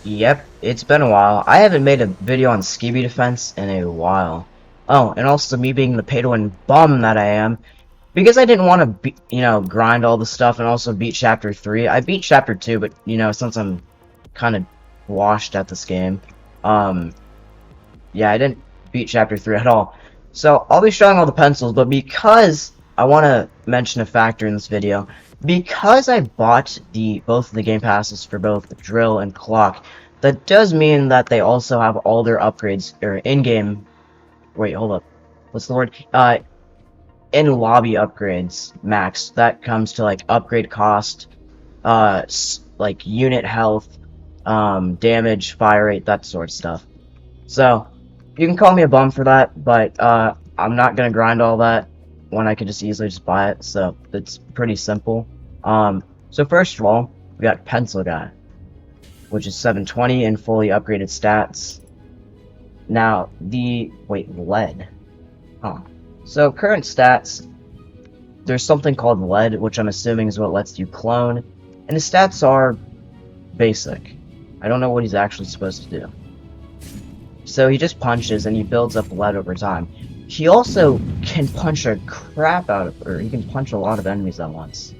Yep, it's been a while. I haven't made a video on Skibi defense in a while. Oh, and also me being the pay-to-win bum that I am, because I didn't want to, grind all the stuff and also beat Chapter 3. I beat Chapter 2, but, since I'm kind of washed at this game, um, yeah, I didn't beat Chapter 3 at all. So, I'll be showing all the pencils, but because I want to mention a factor in this video, because I bought both of the game passes for both the drill and clock, that does mean that they also have all their upgrades, or in-game, wait, hold up, what's the word? In-lobby upgrades max. That comes to, like, upgrade cost, like, unit health, damage, fire rate, that sort of stuff. So, you can call me a bum for that, but, I'm not gonna grind all that when I could just easily just buy it, so it's pretty simple. So first of all, we got Pencil Guy, which is 720 and fully upgraded stats. Now, lead. Huh. So, current stats, there's something called lead, which I'm assuming is what lets you clone, and his stats are basic. I don't know what he's actually supposed to do. So he just punches and he builds up lead over time. He also can punch a crap out of, or he can punch a lot of enemies at once.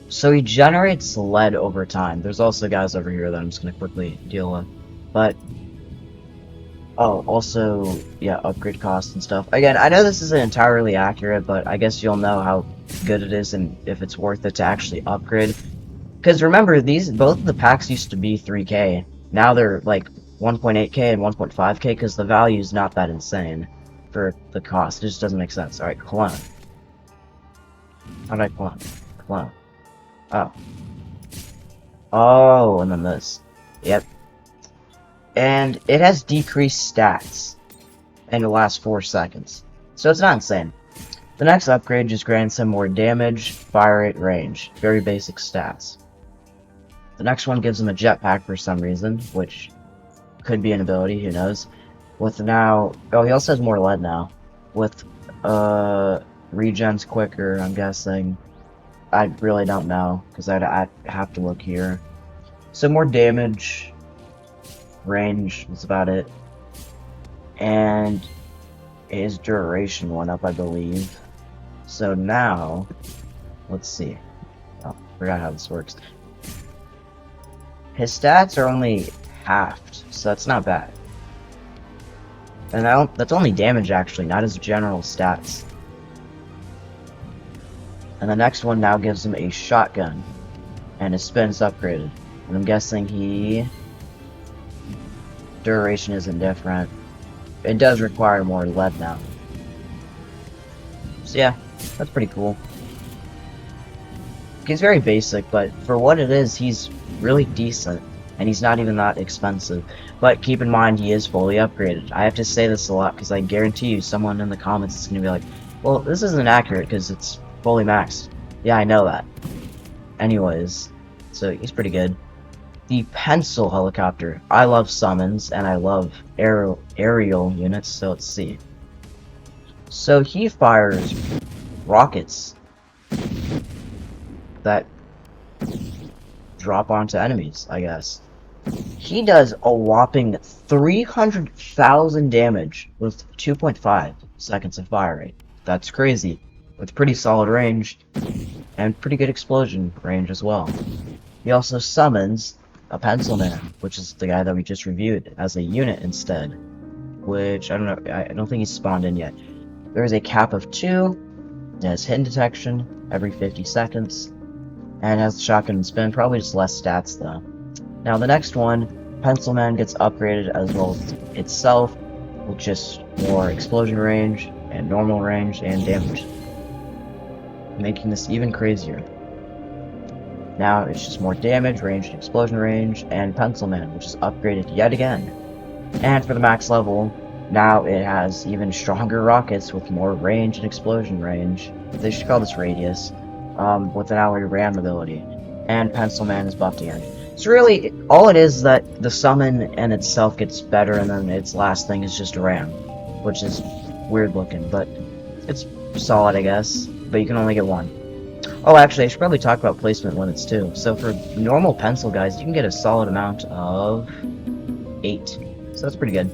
So he generates lead over time. There's also guys over here that I'm just going to quickly deal with. But, oh, also, yeah, upgrade costs and stuff. Again, I know this isn't entirely accurate, but I guess you'll know how good it is and if it's worth it to actually upgrade. Because remember, both of the packs used to be 3K. Now they're like 1.8K and 1.5K because the value is not that insane for the cost. It just doesn't make sense. Alright, clone. How do I clone? Clone. Oh. Oh, and then this. Yep. And it has decreased stats in the last 4 seconds. So it's not insane. The next upgrade just grants him more damage, fire rate, range. Very basic stats. The next one gives him a jetpack for some reason, which could be an ability, who knows. With now... Oh, he also has more lead now. With, regens quicker, I'm guessing. I really don't know, because I'd have to look here. So more damage, range, that's about it. And his duration went up, I believe. So now, let's see. Oh, forgot how this works. His stats are only halved, so that's not bad. And that's only damage, actually, not his general stats. And the next one now gives him a shotgun. And his spin's upgraded. And I'm guessing duration isn't different. It does require more lead now. So yeah, that's pretty cool. He's very basic, but for what it is, he's really decent. And he's not even that expensive. But keep in mind, he is fully upgraded. I have to say this a lot, because I guarantee you someone in the comments is going to be like, well, this isn't accurate, because it's fully maxed. Yeah, I know that. Anyways, so he's pretty good. The Pencil Helicopter. I love summons, and I love aerial units, so let's see. So he fires rockets that drop onto enemies, I guess. He does a whopping 300,000 damage with 2.5 seconds of fire rate. That's crazy. With pretty solid range, and pretty good explosion range as well. He also summons a Pencil Man, which is the guy that we just reviewed, as a unit instead. Which, I don't know, I don't think he's spawned in yet. There is a cap of 2, it has hidden detection every 50 seconds, and has shotgun and spin, probably just less stats though. Now the next one, Pencil Man gets upgraded as well as itself, with just more explosion range, and normal range, and damage, making this even crazier. Now it's just more damage, range, and explosion range, and Pencil Man, which is upgraded yet again. And for the max level, now it has even stronger rockets with more range and explosion range. They should call this radius, with an ally ram ability. And Pencil Man is buffed again. So really, all it is that the summon and itself gets better, and then its last thing is just a ram, which is weird looking, but it's solid, I guess. But you can only get one. Oh, actually, I should probably talk about placement limits too. So for normal pencil guys, you can get a solid amount of 8. So that's pretty good.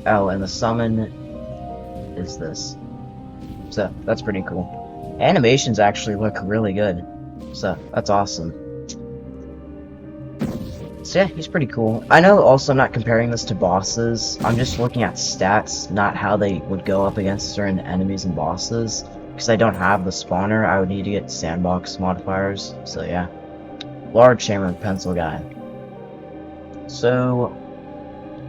Oh, and the summon is this. So that's pretty cool. Animations actually look really good. So that's awesome. So yeah, he's pretty cool. I know also I'm not comparing this to bosses. I'm just looking at stats, not how they would go up against certain enemies and bosses. Because I don't have the spawner, I would need to get sandbox modifiers. So yeah. Large Hammer Pencil guy. So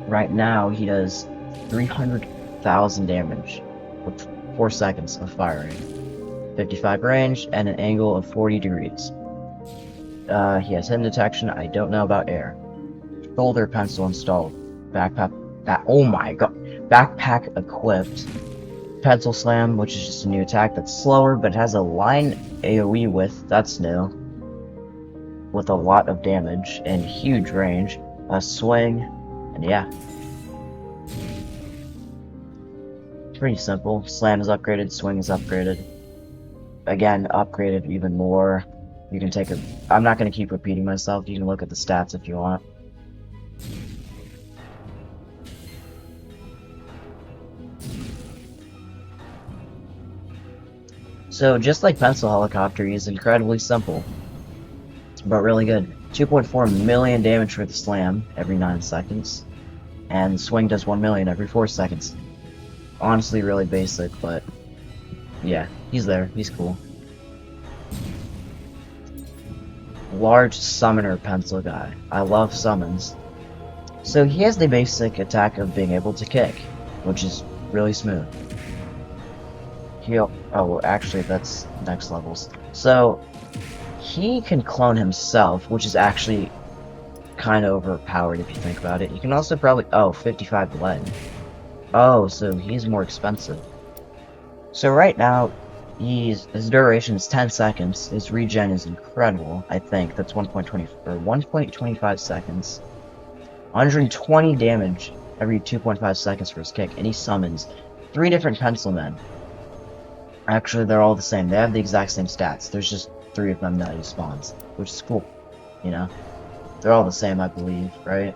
right now he does 300,000 damage with 4 seconds of firing. 55 range and an angle of 40 degrees. He has hidden detection. I don't know about air. Shoulder pencil installed. Backpack. Oh my god. Backpack equipped. Pencil slam, which is just a new attack that's slower, but has a line AoE width. That's new. With a lot of damage and huge range. A swing. And yeah. Pretty simple. Slam is upgraded. Swing is upgraded. Again, upgraded even more. You can take a... I'm not going to keep repeating myself. You can look at the stats if you want. So, just like Pencil Helicopter, he's incredibly simple. But really good. 2.4 million damage for the slam every 9 seconds. And swing does 1 million every 4 seconds. Honestly, really basic, but... yeah, he's there. He's cool. Large Summoner Pencil guy. I love summons. So he has the basic attack of being able to kick, which is really smooth. Oh, well, actually, that's next levels. So he can clone himself, which is actually kind of overpowered if you think about it. You can also probably... oh, 55 lead. Oh, so he's more expensive. So right now, his duration is 10 seconds. His regen is incredible, I think. That's 1.25 seconds. 120 damage every 2.5 seconds for his kick. And he summons 3 different pencil men. Actually, they're all the same. They have the exact same stats. There's just 3 of them that he spawns. Which is cool. You know? They're all the same, I believe, right?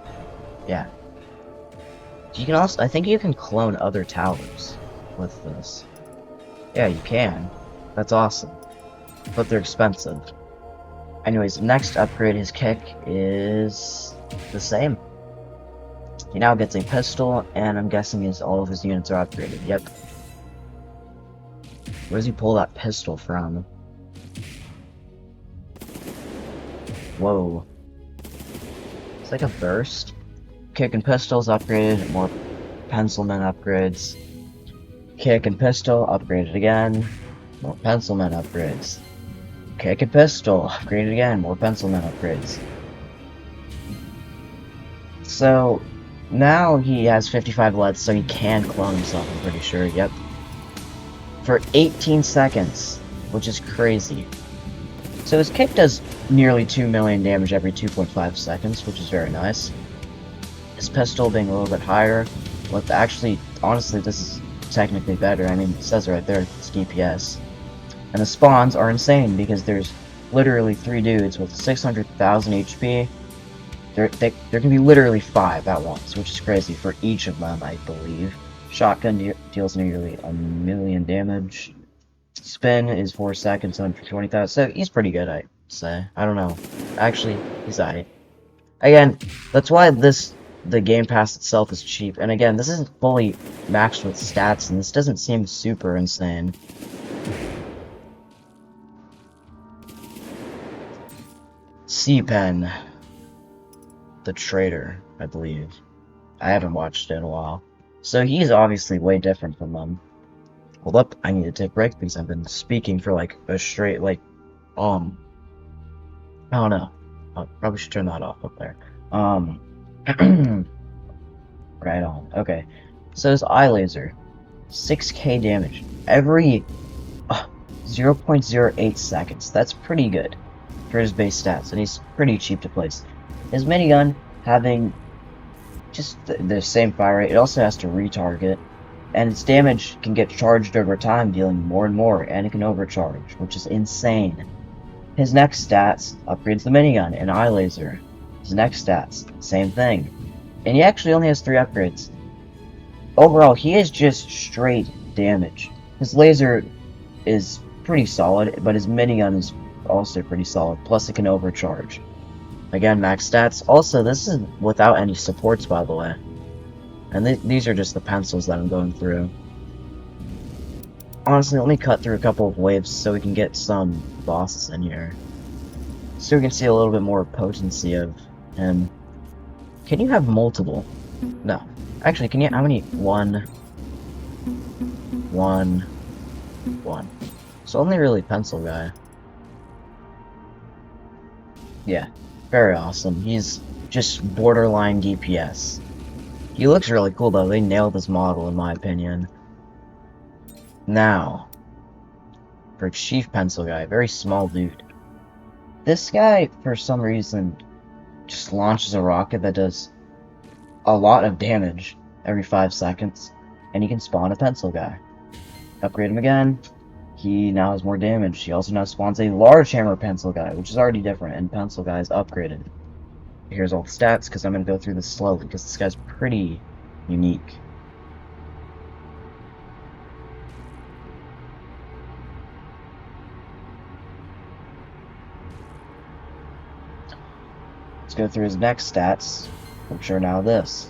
Yeah. You can also... I think you can clone other towers with this. Yeah, you can. That's awesome. But they're expensive. Anyways, next upgrade, his kick is the same. He now gets a pistol, and I'm guessing all of his units are upgraded. Yep. Where does he pull that pistol from? Whoa. It's like a burst. Kick and pistol's upgraded, more pencilman upgrades. Kick and pistol, upgraded again. More pencilman upgrades. Kick and pistol, upgraded again. More pencilman upgrades. So, now he has 55 lead, so he can clone himself, I'm pretty sure, yep. For 18 seconds, which is crazy. So his kick does nearly 2 million damage every 2.5 seconds, which is very nice. His pistol being a little bit higher, but actually, honestly, this is technically better. I mean, it says right there, it's DPS. And the spawns are insane, because there's literally 3 dudes with 600,000 HP. There can be literally 5 at once, which is crazy for each of them, I believe. Shotgun deals nearly 1 million damage. Spin is 4 seconds, 120,000. So he's pretty good, I'd say. I don't know. Actually, he's alright. Again, that's why the Game Pass itself is cheap. And again, this isn't fully maxed with stats, and this doesn't seem super insane. C-Pen. The Traitor, I believe. I haven't watched it in a while. So he's obviously way different from them. Hold up, I need to take a break because I've been speaking for like a straight, like, I don't know. I probably should turn that off up there. Right on. Okay. So his eye laser, 6k damage every 0.08 seconds. That's pretty good for his base stats, and he's pretty cheap to place. His minigun having just the same fire rate. It also has to retarget, And its damage can get charged over time, dealing more and more, and it can overcharge, which is insane. His next stats upgrades the minigun and eye laser. His next stats, same thing. And he actually only has 3 upgrades. Overall, he is just straight damage. His laser is pretty solid, but his minigun is also pretty solid, plus it can overcharge. Again, max stats. Also, this is without any supports, by the way. And these are just the pencils that I'm going through. Honestly, let me cut through a couple of waves so we can get some bosses in here. So we can see a little bit more potency of him. Can you have multiple? No. Actually, can you... How many? 1. 1. 1. So only really pencil guy. Yeah. Very awesome. He's just borderline DPS. He looks really cool, though. They nailed this model, in my opinion. Now, for Chief Pencil Guy, very small dude. This guy, for some reason, just launches a rocket that does a lot of damage every 5 seconds, and he can spawn a Pencil Guy. Upgrade him again. He now has more damage. He also now spawns a Large Hammer Pencil Guy, which is already different, and Pencil Guy is upgraded. Here's all the stats, because I'm going to go through this slowly, because this guy's pretty unique. Let's go through his next stats, which are now this.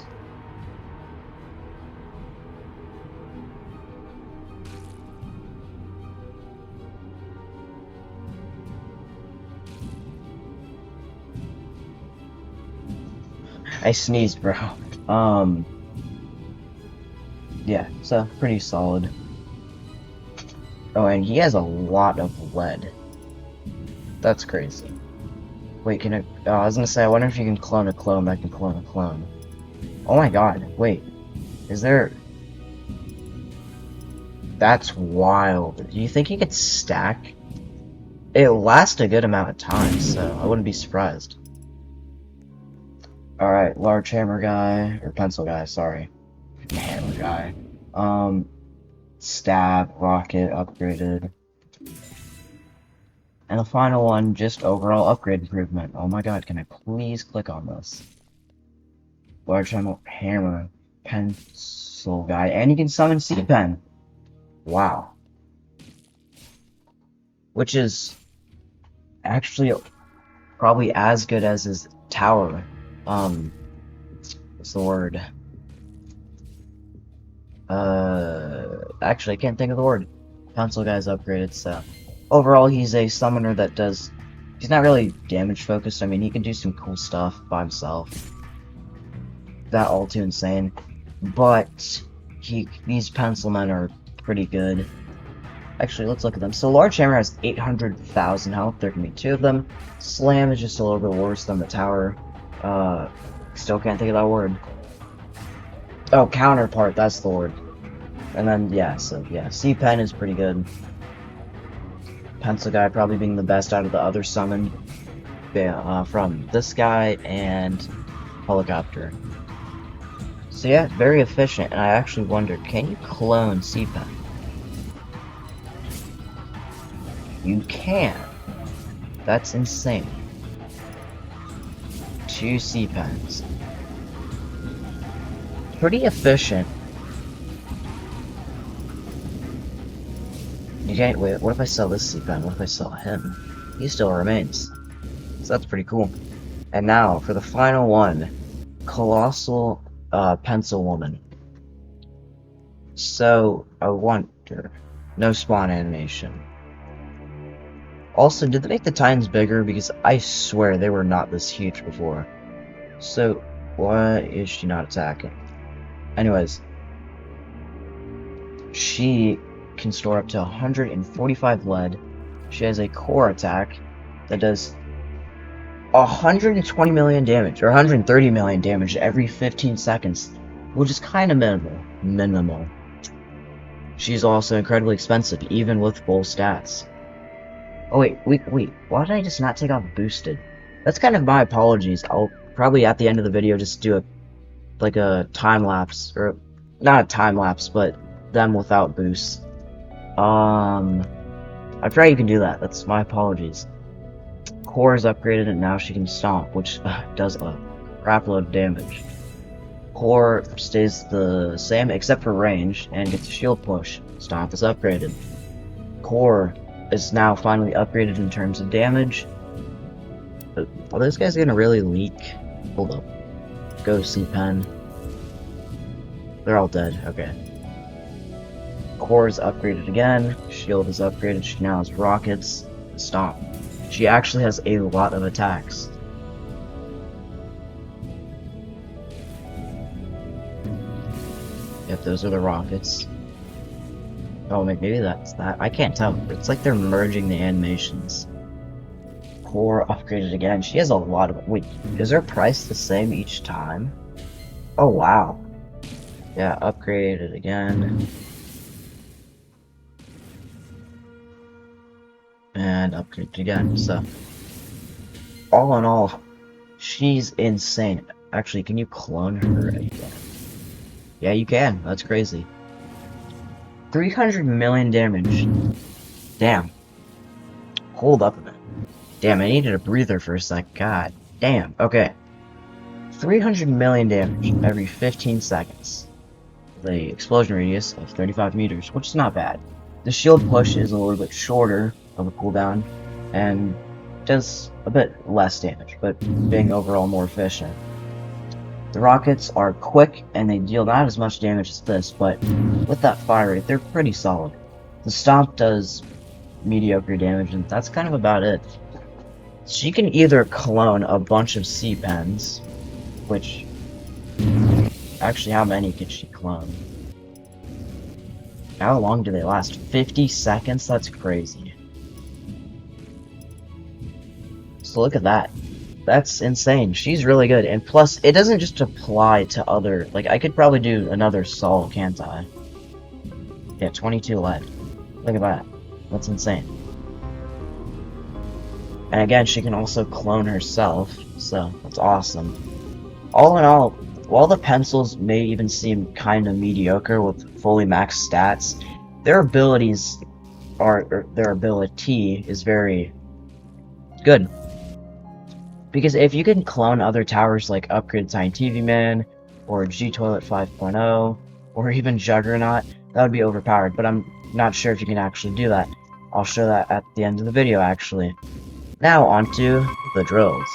I sneezed, bro. Yeah, so pretty solid. Oh, and he has a lot of lead. That's crazy. Wait, can I... Oh, I was gonna say, I wonder if you can clone a clone that can clone a clone. Oh my god, wait. Is there... That's wild. Do you think he could stack? It lasts a good amount of time, so I wouldn't be surprised. Alright, Large Hammer Guy, or Pencil Guy, sorry. Hammer Guy. Stab, Rocket, upgraded. And the final one, just overall upgrade improvement. Oh my god, can I please click on this? Large Hammer, Pencil Guy, and you can summon C-Pen. Wow. Which is actually probably as good as his tower. What's the word? Actually, I can't think of the word. Pencil Guy's upgraded, so... Overall, he's a summoner that does... He's not really damage focused. I mean, he can do some cool stuff by himself. That all too insane. But, these pencil men are pretty good. Actually, let's look at them. So, Large Hammer has 800,000 health. There can be 2 of them. Slam is just a little bit worse than the tower. Still can't think of that word. Oh, counterpart, that's the word. And then, yeah, so, yeah, C-Pen is pretty good. Pencil Guy probably being the best out of the other summoned from this guy and Helicopter. So yeah, very efficient, and I actually wondered, can you clone C-Pen? You can. That's insane. 2 C-Pens. Pretty efficient. Okay, wait, what if I sell this C-Pen? What if I sell him? He still remains. So that's pretty cool. And now, for the final one. Colossal, Pencil Woman. So, I wonder... No spawn animation. Also, did they make the Titans bigger? Because I swear they were not this huge before. So, why is she not attacking? Anyways. She can store up to 145 lead. She has a core attack that does 120 million damage, or 130 million damage every 15 seconds, which is kind of minimal. She's also incredibly expensive, even with full stats. Oh wait, why did I just not take off boosted? That's kind of my apologies. I'll probably at the end of the video just do a time lapse, or not a time lapse, but them without boosts. I pray you can do that. That's my apologies. Core is upgraded and now she can stomp, which does a crap load of damage. Core stays the same except for range and gets a shield push. Stomp is upgraded. Core is now finally upgraded in terms of damage. Are those guys gonna really leak? Hold up. Go C-Pen. They're all dead. Okay. Core is upgraded again. Shield is upgraded. She now has rockets. Stomp. She actually has a lot of attacks. Yep, those are the rockets. Oh, maybe that's that. I can't tell. It's like they're merging the animations. Core upgraded again. She has a lot of... Wait, is her price the same each time? Oh, wow. Yeah, upgraded again. And upgraded again, so... All in all, she's insane. Actually, can you clone her again? Yeah, you can. That's crazy. 300 million damage. Damn. Hold up a minute. Damn, I needed a breather for a sec. God damn. Okay. 300 million damage every 15 seconds. The explosion radius of 35 meters, which is not bad. The shield push is a little bit shorter of a cooldown, and does a bit less damage, but being overall more efficient. The rockets are quick, and they deal not as much damage as this, but with that fire rate, they're pretty solid. The stomp does mediocre damage, and that's kind of about it. She can either clone a bunch of C-Pens, which... Actually, how many could she clone? How long do they last? 50 seconds? That's crazy. So look at that. That's insane. She's really good. And plus, it doesn't just apply to other... Like, I could probably do another Sol, can't I? Yeah, 22 left. Look at that. That's insane. And again, she can also clone herself, so that's awesome. All in all, while the pencils may even seem kind of mediocre with fully maxed stats, their abilities are... Or their ability is very good. Because if you can clone other towers like Upgrade Tiny TV Man, or G-Toilet 5.0, or even Juggernaut, that would be overpowered, but I'm not sure if you can actually do that. I'll show that at the end of the video, actually. Now, onto the drills.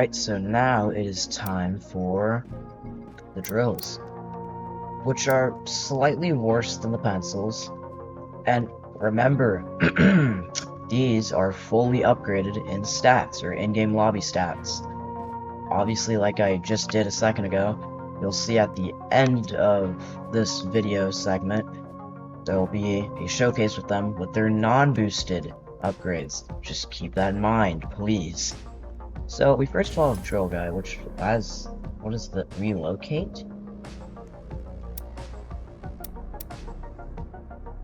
Alright, so now it is time for the drills, which are slightly worse than the pencils. And remember, these are fully upgraded in stats, or in-game lobby stats. Obviously, like I just did a second ago, you'll see at the end of this video segment, there will be a showcase with them with their non-boosted upgrades. Just keep that in mind, please. So, we first of all have Drill Guy, which has... what is the... relocate?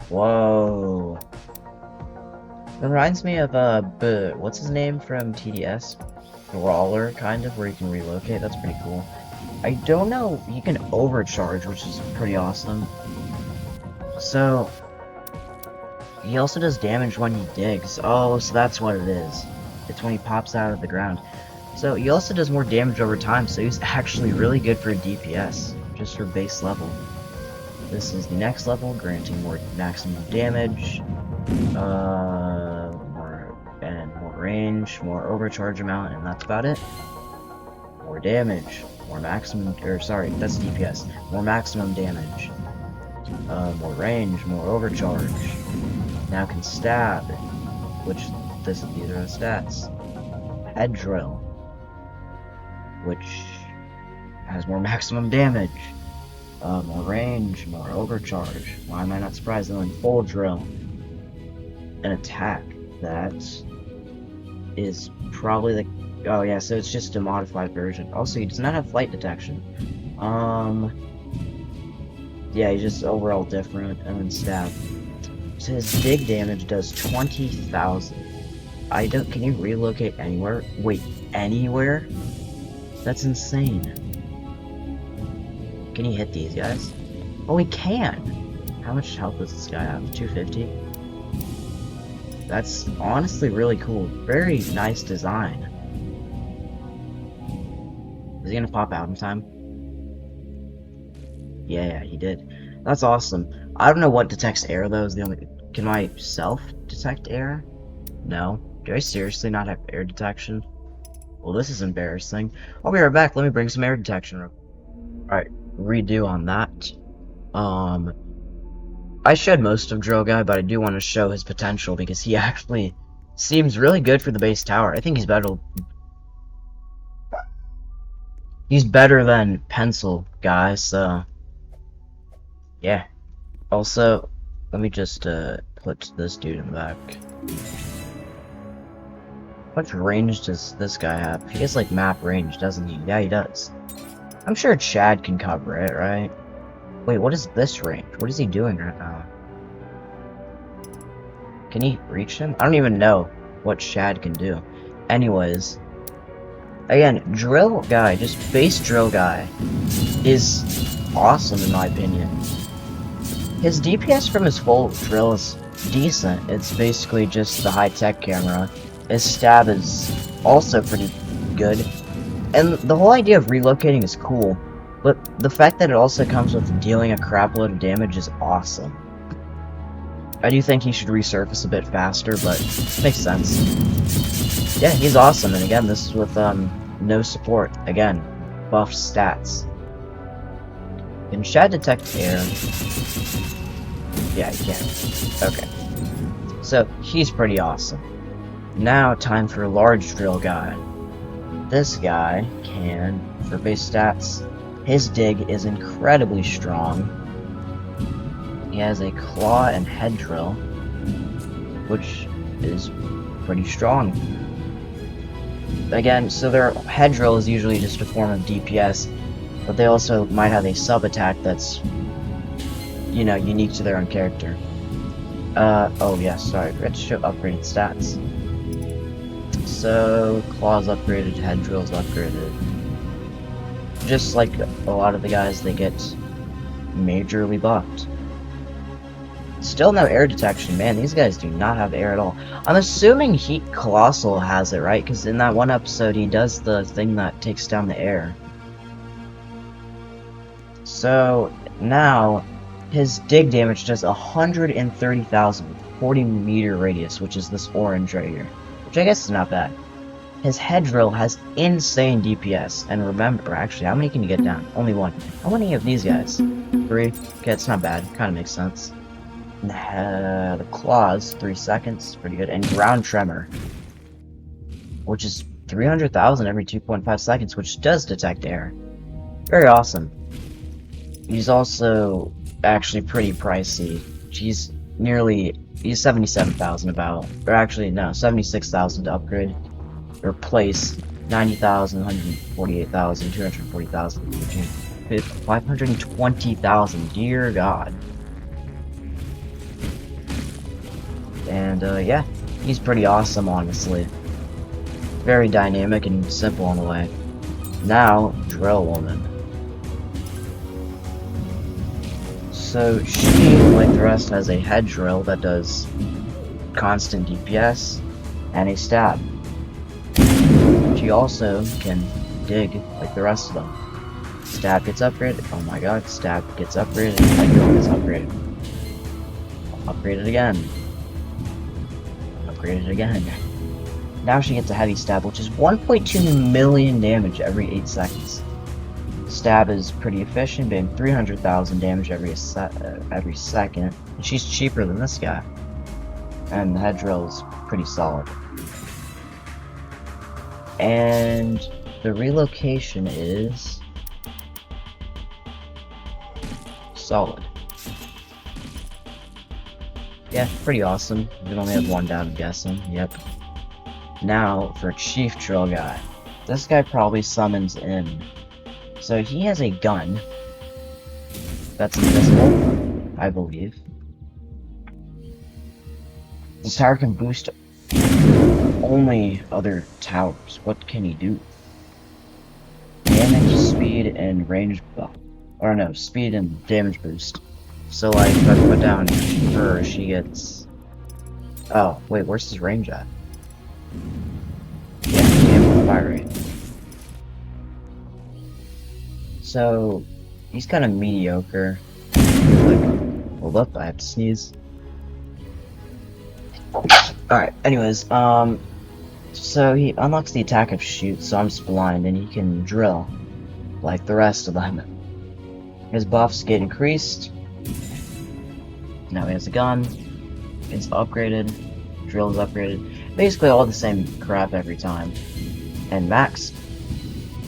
Whoa. It reminds me of, what's his name from TDS? Brawler, kind of, where you can relocate. That's pretty cool. I don't know, you can overcharge, which is pretty awesome. So, he also does damage when he digs. Oh, so that's what it is. It's when he pops out of the ground. So, he also does more damage over time, so he's actually really good for DPS, just for base level. This is the next level, granting more maximum damage, more range, more overcharge amount, and that's about it. More damage, more maximum, or sorry, that's DPS. More maximum damage, more range, more overcharge. Now can stab, which these are the stats. Head drill, which has more maximum damage. More range, more overcharge. Why am I not surprised? And then full drill. An attack that is probably the... oh yeah, so it's just a modified version. Also, he does not have flight detection. Yeah, he's just overall different. And then stab. So his dig damage does 20,000. I don't... can you relocate anywhere? Wait, anywhere? That's insane. Can he hit these guys? Oh, he can! How much health does this guy have? 250? That's honestly really cool. Very nice design. Is he gonna pop out in time? Yeah, he did. That's awesome. I don't know what detects air, though, is the only... can myself detect air? No. Do I seriously not have air detection? Well, this is embarrassing. I'll be right back. Let me bring some air detection. Alright. Redo on that. I showed most of Drill Guy, but I do want to show his potential because he actually seems really good for the base tower. I think he's better. He's better than Pencil Guy, so yeah. Also, let me just put this dude in the back. How much range does this guy have? He has like map range, doesn't he? Yeah, he does. I'm sure Chad can cover it, right? Wait, what is this range? What is he doing right now? Can he reach him? I don't even know what Chad can do. Anyways, again, Drill Guy, just base Drill Guy, is awesome in my opinion. His DPS from his full drill is decent. It's basically just the high-tech camera. His stab is also pretty good. And the whole idea of relocating is cool, but the fact that it also comes with dealing a crapload of damage is awesome. I do think he should resurface a bit faster, but makes sense. Yeah, he's awesome, and again, this is with no support. Again, buff stats. Can Shad detect air? Yeah, he can. Okay. So, he's pretty awesome. Now, time for Large Drill Guy. This guy can, for base stats, his dig is incredibly strong. He has a claw and head drill, which is pretty strong. Again, so their head drill is usually just a form of DPS, but they also might have a sub-attack that's, you know, unique to their own character. Oh yeah, sorry, I forgot to show upgraded stats. So, claws upgraded, head drills upgraded. Just like a lot of the guys, they get majorly buffed. Still no air detection, man, these guys do not have air at all. I'm assuming Colossal has it, right? Because in that one episode, he does the thing that takes down the air. So, now, his dig damage does 130,000, 40 meter radius, which is this orange right here. Which I guess is not bad. His head drill has insane DPS. And remember, actually, how many can you get down? Only one. How many of these guys? 3? Okay, it's not bad. Kind of makes sense. The claws, 3 seconds. Pretty good. And ground tremor, which is 300,000 every 2.5 seconds, which does detect air. Very awesome. He's also actually pretty pricey. He's 77,000 about, or actually no, 76,000 to upgrade. Replace 90,000, 148,000, 240,000, 520,000. Dear God. And yeah, he's pretty awesome, honestly. Very dynamic and simple on the way. Now, Drill Woman. So she, like the rest, has a head drill that does constant DPS and a stab. She also can dig like the rest of them. Stab gets upgraded. Oh my god, stab gets upgraded. Head drill gets upgraded. Upgraded again. Upgraded again. Now she gets a heavy stab, which is 1.2 million damage every 8 seconds. Stab is pretty efficient, being 300,000 damage every second. And she's cheaper than this guy. And the head drill is pretty solid. And the relocation is solid. Yeah, pretty awesome. We only have one down, I'm guessing. Yep. Now for Chief Drill Guy. This guy probably summons in. So he has a gun that's invisible, I believe. This tower can boost only other towers. What can he do? Damage, speed, and range buff. Or no, speed and damage boost. So like, if I put down her, she gets... Oh, wait, where's his range at? Yeah, damage fire rate. So, he's kind of mediocre. Like, hold up, I have to sneeze. Alright, anyways, so he unlocks the attack of Shoot, so I'm just blind, and he can drill, like the rest of them. His buffs get increased. Now he has a gun. It's upgraded. Drill is upgraded. Basically all the same crap every time. And max.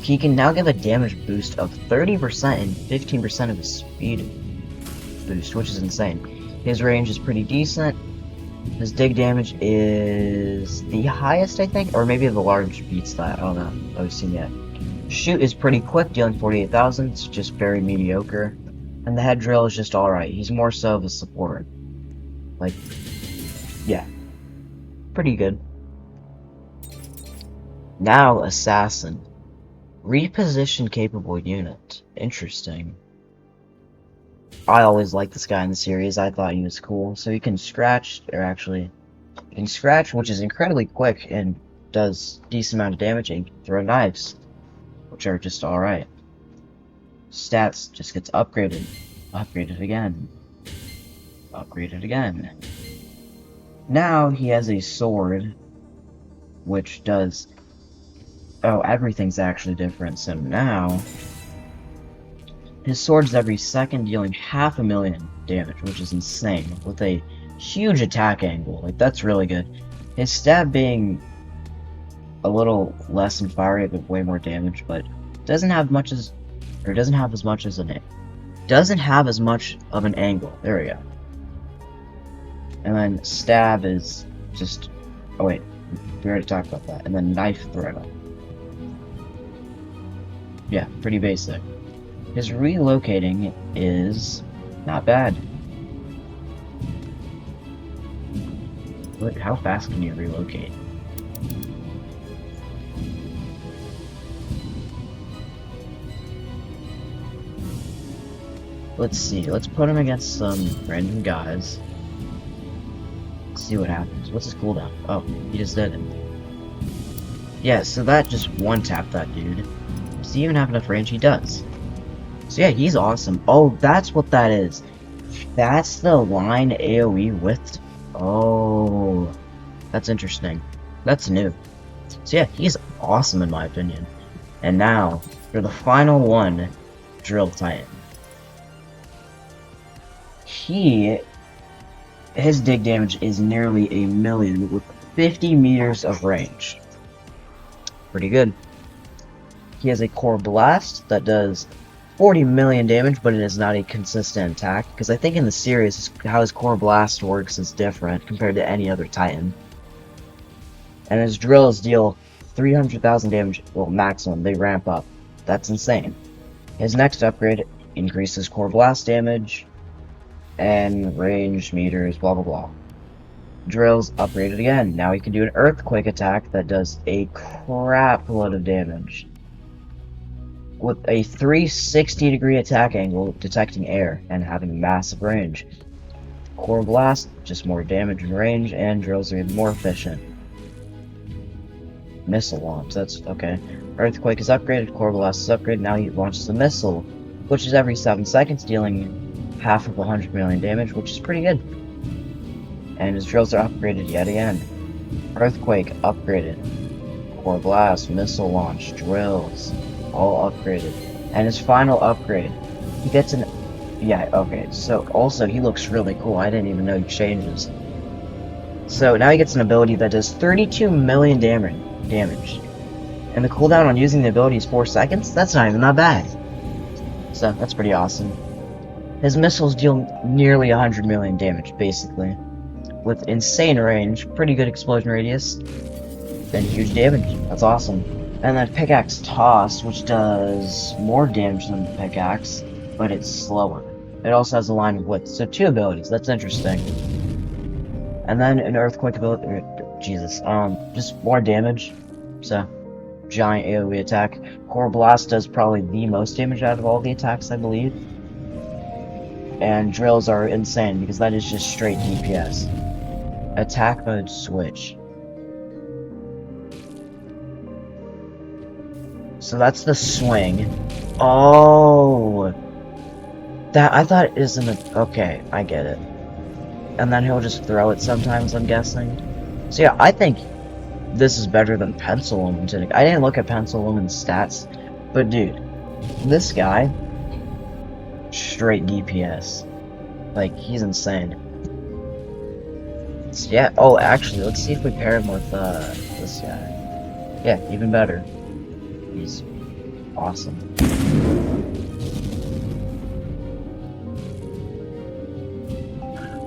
He can now give a damage boost of 30% and 15% of his speed boost, which is insane. His range is pretty decent. His dig damage is the highest, I think, or maybe the large beats that. I don't know. I haven't seen yet. Shoot is pretty quick, dealing 48,000. It's just very mediocre. And the head drill is just alright. He's more so of a support. Like, yeah. Pretty good. Now, Assassin. Reposition capable unit. Interesting. I always liked this guy in the series. I thought he was cool. So he can scratch, or actually, he can scratch, which is incredibly quick and does decent amount of damage, and throw knives, which are just alright. Stats just gets upgraded. Upgraded again. Upgraded again. Now he has a sword, which does... Oh, everything's actually different. So now, his sword's every second, dealing 500,000 damage, which is insane, with a huge attack angle. Like, that's really good. His stab being a little less in fire rate, but way more damage, but doesn't have much as... Or doesn't have as much as an... Doesn't have as much of an angle. There we go. And then stab is just... Oh wait, we already talked about that. And then knife throw. Yeah, pretty basic. His relocating is not bad. Look, how fast can you relocate? Let's see, let's put him against some random guys. Let's see what happens. What's his cooldown? Oh, he just did it. Yeah, so that just one-tapped that dude. Does he even have enough range? He does. So yeah, he's awesome. Oh, that's what that is. That's the line AoE with... Oh, that's interesting. That's new. So yeah, he's awesome in my opinion. And now, for the final one, Drill Titan. His dig damage is nearly 1,000,000 with 50 meters of range. Pretty good. He has a Core Blast that does 40 million damage, but it is not a consistent attack, because I think in the series, how his Core Blast works is different compared to any other Titan. And his drills deal 300,000 damage, well, maximum, they ramp up. That's insane. His next upgrade increases Core Blast damage, and range meters, blah blah blah. Drills upgraded again. Now he can do an Earthquake attack that does a crap load of damage. With a 360-degree attack angle, detecting air, and having massive range. Core Blast, just more damage and range, and drills are even more efficient. Missile launch, that's okay. Earthquake is upgraded, Core Blast is upgraded, now he launches a missile, which is every 7 seconds, dealing half of 100 million damage, which is pretty good. And his drills are upgraded yet again. Earthquake upgraded. Core Blast, missile launch, drills, all upgraded. And his final upgrade, he gets an... Yeah, okay, so also he looks really cool. I didn't even know he changes. So now he gets an ability that does 32 million damage. And the cooldown on using the ability is 4 seconds? That's not even that bad. So that's pretty awesome. His missiles deal nearly 100 million damage, basically. With insane range, pretty good explosion radius, and huge damage. That's awesome. And then Pickaxe Toss, which does more damage than the Pickaxe, but it's slower. It also has a line of width, so 2 abilities. That's interesting. And then an Earthquake ability, just more damage. So, giant AoE attack. Core Blast does probably the most damage out of all the attacks, I believe. And drills are insane, because that is just straight DPS. Attack mode switch. So that's the swing. Oh! That, I thought isn't a... Okay, I get it. And then he'll just throw it sometimes, I'm guessing. So yeah, I think this is better than Pencil Woman's. I didn't look at Pencil Woman's stats, but dude, this guy, straight DPS. Like, he's insane. So yeah, oh, actually, let's see if we pair him with, this guy. Yeah, even better. He's awesome.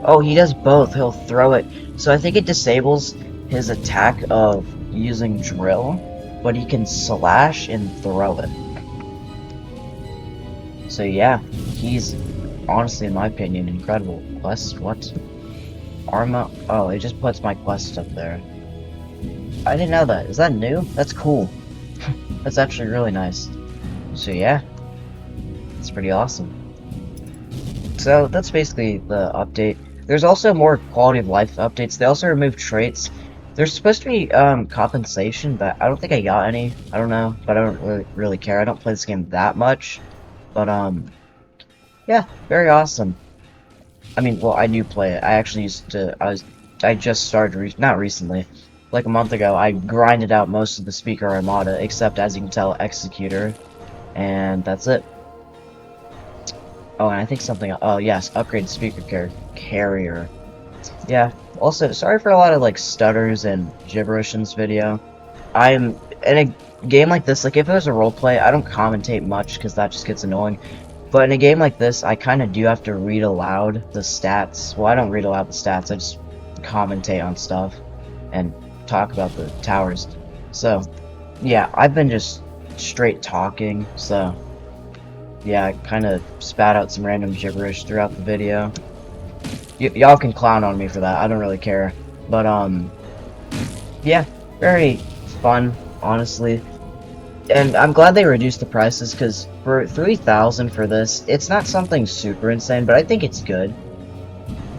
Oh, he does both. He'll throw it. So I think it disables his attack of using drill, but he can slash and throw it. So yeah, he's honestly, in my opinion, incredible. Quest, what? Arma? Oh, it just puts my quest up there. I didn't know that. Is that new? That's cool. That's actually really nice. So yeah, it's pretty awesome. So that's basically the update. There's also more quality of life updates. They also removed traits. There's supposed to be compensation, but I don't think I got any. I don't know, but I don't really care. I don't play this game that much. But yeah, very awesome. I mean, well, I do play it. I actually used to. I just started not recently, like a month ago. I grinded out most of the Speaker Armada, except, as you can tell, Executor, and that's it. Oh, and I think something. Oh yes, upgrade Speaker Carrier. Yeah. Also, sorry for a lot of like stutters and gibberish in this video. I'm in a game like this. Like, if it was a roleplay, I don't commentate much because that just gets annoying. But in a game like this, I kind of do have to read aloud the stats. Well, I don't read aloud the stats. I just commentate on stuff and talk about the towers. So, yeah, I've been just straight talking. So, yeah, I kind of spat out some random gibberish throughout the video. Y'all can clown on me for that. I don't really care. But, yeah, very fun, honestly. And I'm glad they reduced the prices, because for 3,000 for this, it's not something super insane, but I think it's good.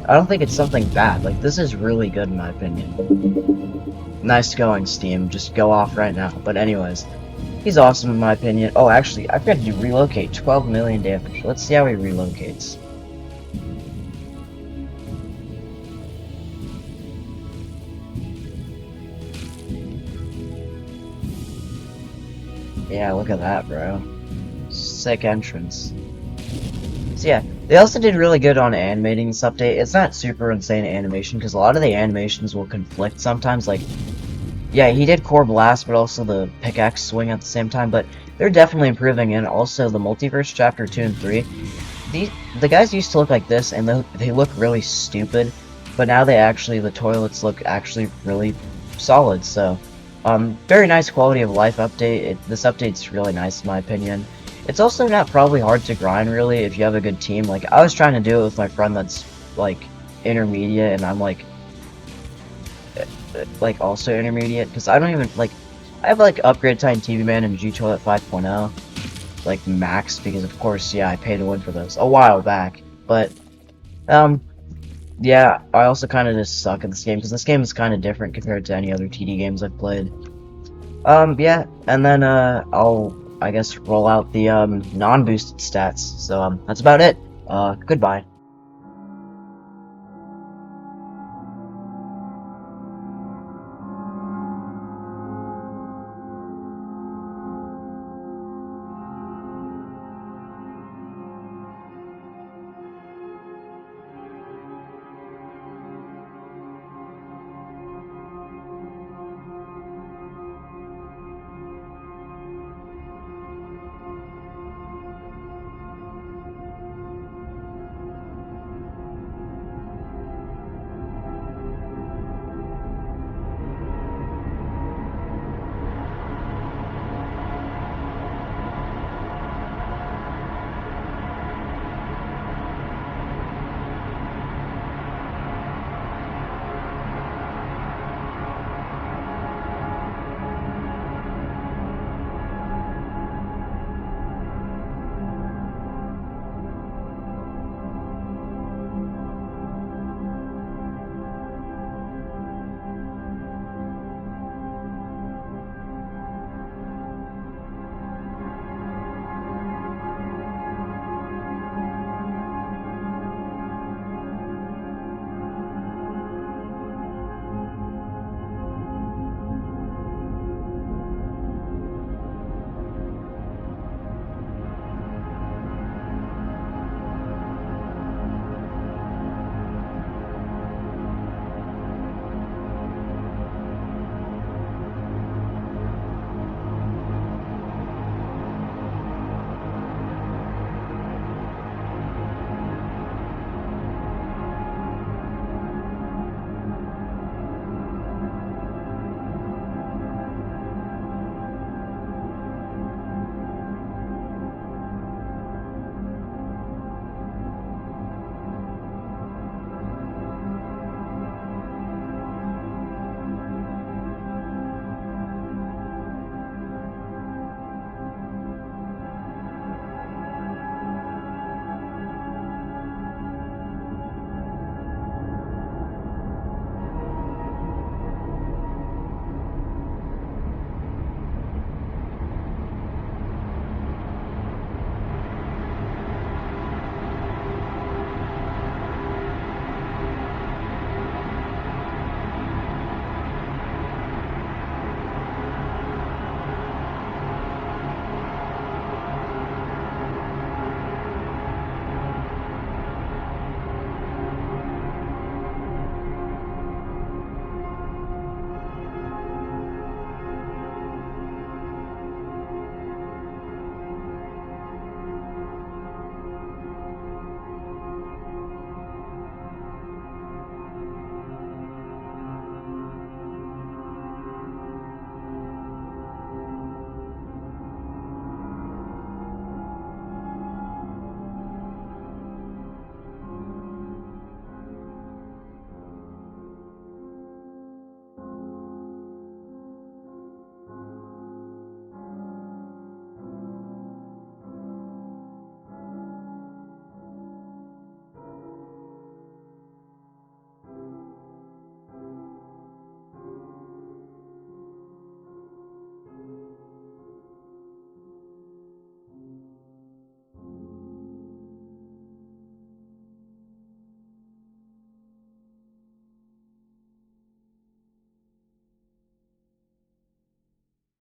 I don't think it's something bad. Like, this is really good in my opinion. Nice going, Steam. Just go off right now. But anyways, he's awesome in my opinion. Oh, actually, I've got to do relocate. 12 million damage. Let's see how he relocates. Yeah, look at that, bro. Sick entrance. So yeah, they also did really good on animating this update. It's not super insane animation, because a lot of the animations will conflict sometimes, like, yeah, he did Core Blast, but also the pickaxe swing at the same time, but they're definitely improving, and also the Multiverse Chapter 2 and 3, the guys used to look like this, and they look really stupid, but now the toilets look actually really solid, so, very nice quality of life update. This update's really nice in my opinion. It's also not probably hard to grind, really, if you have a good team. Like, I was trying to do it with my friend that's, like, intermediate, and I'm, like also intermediate, because I don't even, like, I have, like, Upgrade Titan TV Man and G-Toilet 5.0, like, max, because, of course, yeah, I paid to win for those a while back, but, yeah, I also kind of just suck at this game, because this game is kind of different compared to any other TD games I've played. Yeah, and then, I'll, I guess, roll out the, non-boosted stats, so, that's about it. Goodbye.